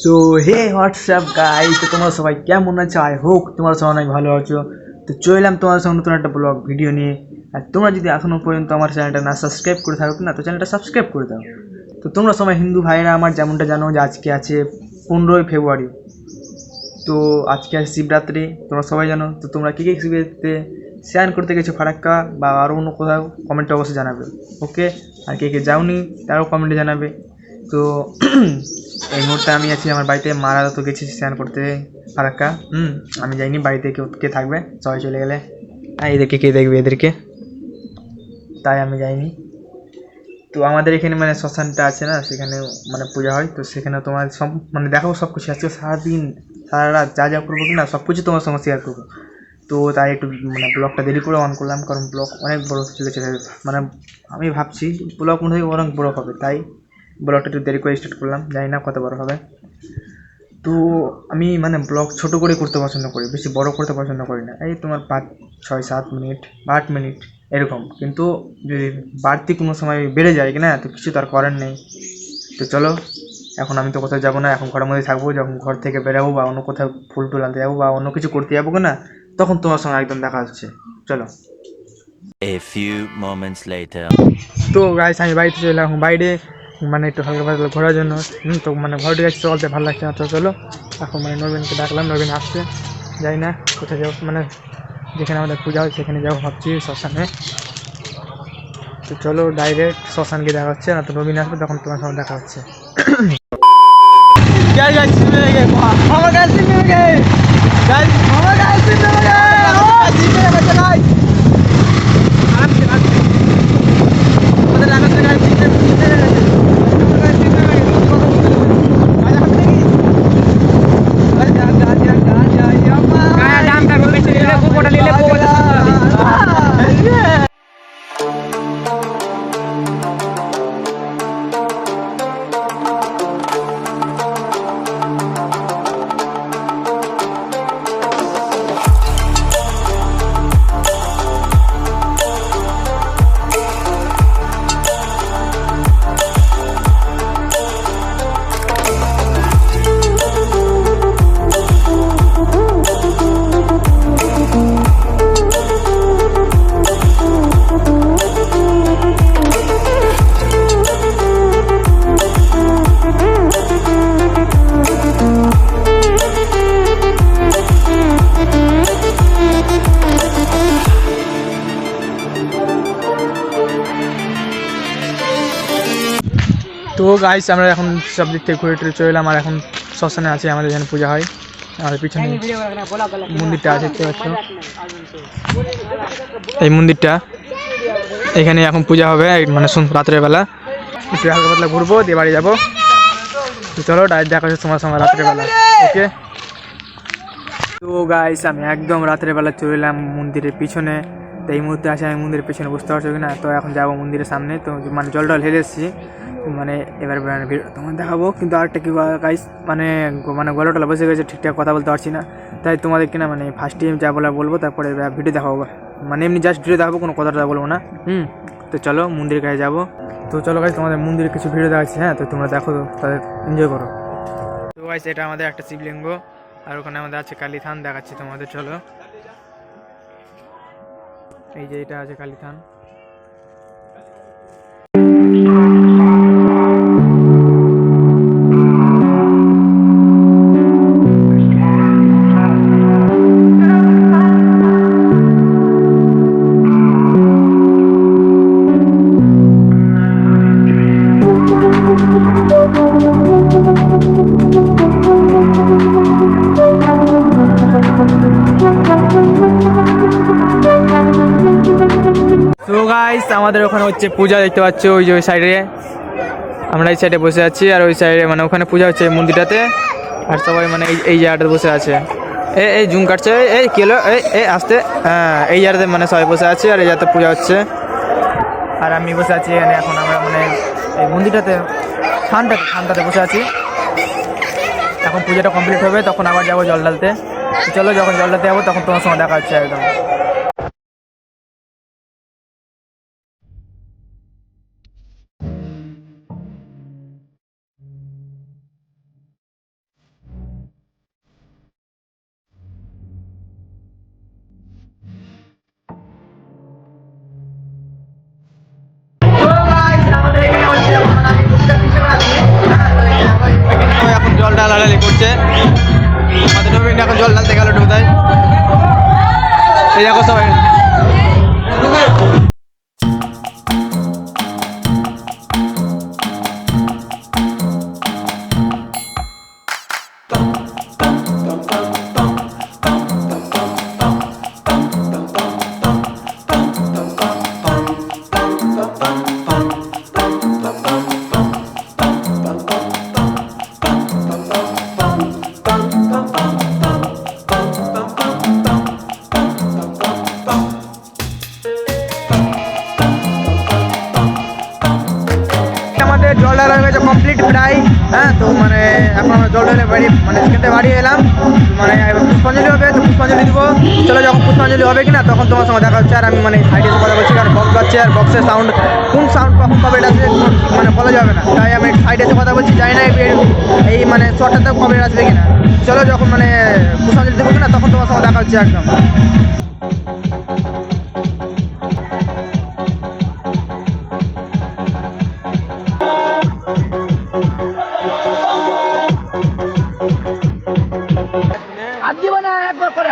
So hey WhatsApp guys, তো তোমরা সবাই কেমন আছো? আই হোপ তোমরা সবাই অনেক ভালো আছো। তো চললাম তোমার সঙ্গে নতুন একটা ব্লগ ভিডিও নিয়ে। আর তোমরা যদি এখনও পর্যন্ত আমার চ্যানেলটা না সাবস্ক্রাইব করে থাকো না, তো চ্যানেলটা সাবস্ক্রাইব করে দাও। তো তোমরা সবাই হিন্দু ভাইরা আমার যেমনটা জানো যে আজকে আছে 15ই ফেব্রুয়ারি। তো আজকে আছে শিবরাত্রি, তোমরা সবাই জানো। তো তোমরা কী কী শিবরাত্রিতে শেয়ার করতে গেছো ফারাক্কা বা আরও অন্য কোথাও, কমেন্টে অবশ্যই জানাবে। ওকে, আর কে কে যাওনি তারাও কমেন্টে জানাবে। তো এই মুহূর্তে আমি আছি আমার বাড়িতে, মারা তো গেছি স্নান করতে ফারাক্কা। আমি যাইনি, বাড়িতে কেউ কে থাকবে, সবাই চলে গেলে। এদেরকে কে দেখবে এদেরকে, তাই আমি যাইনি। তো আমাদের এখানে মানে শ্মশানটা আছে না, সেখানে মানে পূজা হয়। তো সেখানে তোমার সব মানে দেখাবো সব কিছু। আজকে সারাদিন সারা রাত যা যা করবো কি না সব কিছু তোমার সঙ্গে শেয়ার করবো। তো তাই একটু মানে ব্লগটা দেরি করে অন করলাম, কারণ ব্লগ অনেক বড় চলে চলে মানে আমি ভাবছি ব্লগ মনে হয় অনেক বড়ো হবে, তাই ব্লগটা একটু দেরি করে স্টার্ট করলাম। জানি না কত বড় হবে। তো আমি মানে ব্লগ ছোটো করে করতে পছন্দ করি, বেশি বড় করতে পছন্দ করি না। এই তোমার 5, 6, 7 মিনিট বা 8 মিনিট এরকম। কিন্তু যদি বাড়তি কোনো সময় বেড়ে যায় কিনা, তো কিছু তার করার নেই। তো চলো, এখন আমি তো কোথাও যাবো না, এখন ঘরের মধ্যে থাকবো। যখন ঘর থেকে বেরাবো বা অন্য কোথাও ফুল টুল আনতে যাবো বা অন্য কিছু করতে যাবো না, তখন তোমার সঙ্গে একদম দেখা হচ্ছে। চলো। A few moments later. তো গাইস, আমি বাড়িতে চলে এলাম, বাইরে মানে একটু হালকা পাতলা ঘোরার জন্য। তো মানে ঘরটি যাচ্ছি, চলতে ভালো লাগছে না। তো চলো, এখন মানে নবীনকে ডাকলাম, নবীন আসছে। যাই না কোথায় যাবো, মানে যেখানে আমাদের পূজা হয় সেখানে যাবো ভাবছি, শ্মশানে। তো চলো ডাইরেক্ট শ্মশান গিয়ে দেখা হচ্ছে, না তো নবীন আসবে তখন তোমার সঙ্গে দেখা হচ্ছে। তো গাইস, আমরা এখন সব দিক থেকে ঘুরে টুরে চলে এলাম, আর এখন শ্মশানে আছে আমাদের এখানে পূজা হয়। আমাদের পিছনে মন্দিরটা আছে, দেখতে পাচ্ছ এই মন্দিরটা। এখানে এখন পূজা হবে, মানে রাত্রেবেলা একটু হালকা পাতলা ঘুরবো, দিয়ে বাড়ি যাবো। তো চলো ডাইরেক্ট দেখা হচ্ছে তোমার সঙ্গে রাত্রেবেলা। ওকে। তো গাইস, আমি একদম রাত্রেবেলা চলে এলাম মন্দিরের পিছনে। তো এই মুহূর্তে আসে আমি মন্দিরের পিছনে, বুঝতে পারছো কি না? তো এখন যাবো মন্দিরের সামনে। তো মানে জল টল ঢেলে এসেছি, মানে এবার তোমার দেখাবো। কিন্তু আরেকটা কি গাইস, মানে মানে গলা টলা বসে গেছে, ঠিকঠাক কথা বলতে পারছি না। তাই তোমাদের কিনা মানে ফার্স্ট টাইম যা বলবো, তারপরে ভিডিও দেখাবো, মানে এমনি জাস্ট ভিডিও দেখাবো, কোনো কথাটা বলবো না। তো চলো মন্দিরের কাছে যাবো। তো চলো গাইস, তোমাদের মন্দিরের কিছু ভিডিও দেখাচ্ছি। হ্যাঁ, তো তোমরা দেখো, তাদের এনজয় করো। তো গাইস, এটা আমাদের একটা শিবলিঙ্গ, আর ওখানে আমাদের আছে কালী থান, দেখাচ্ছি তোমাদের। চলো, এই যে এটা আছে কালী থান। তো গাইস, আমাদের ওখানে হচ্ছে পূজা, দেখতে পাচ্ছ ওই যে ওই সাইডে। আমরা এই সাইডে বসে আছি, আর ওই সাইডে মানে ওখানে পূজা হচ্ছে মন্দিরটাতে। আর সবাই মানে এই জায়গাটাতে বসে আছে। এই জুম কাটছে, এই কেলো, এই আসতে। হ্যাঁ, এই জায়গাতে মানে সবাই বসে আছে, আর এই জায়গাতে পূজা হচ্ছে। আর আমি বসে আছি এখানে। এখন আমরা মানে এই মন্দিরটাতে থানটাতে বসে আছি। এখন পুজোটা কমপ্লিট হবে, তখন আবার যাবো জল ঢালতে। চলো, যখন জল ঢালতে যাবো তখন তোমার সঙ্গে দেখা হচ্ছে একদম। ঢালাঢালি করছে। আমাদের নবীন এখন জল ঢালতে গেল ঢোকায়। এই দেখো সবাই আমাদের জল ঢালা হয়ে গেছে কমপ্লিট প্রায়। হ্যাঁ, তো মানে এখন আমরা জল ঢালে বাড়ি মানে সেখান থেকে বাড়ি এলাম। মানে এবার পুষ্পাঞ্জলি হবে, তো পুষ্পাঞ্জলি দিব। চলো যখন পুষ্পাঞ্জলি হবে কিনা তখন তোমার সঙ্গে দেখা হচ্ছে। আর আমি মানে সাইডে এসে কথা বলছি, কারণ বক্স বাজছে আর বক্সের সাউন্ড কোন সাউন্ড কখন কবে আসবে মানে বলা যাবে না। তাই আমি সাইডে এসে কথা বলছি, জানি না এই মানে শর্টটাতে কবে আসবে কিনা। চলো যখন মানে পুষ্পাঞ্জলি দেবো কিনা তখন তোমার সঙ্গে দেখা হচ্ছে একদম। আর দিব না একবার করে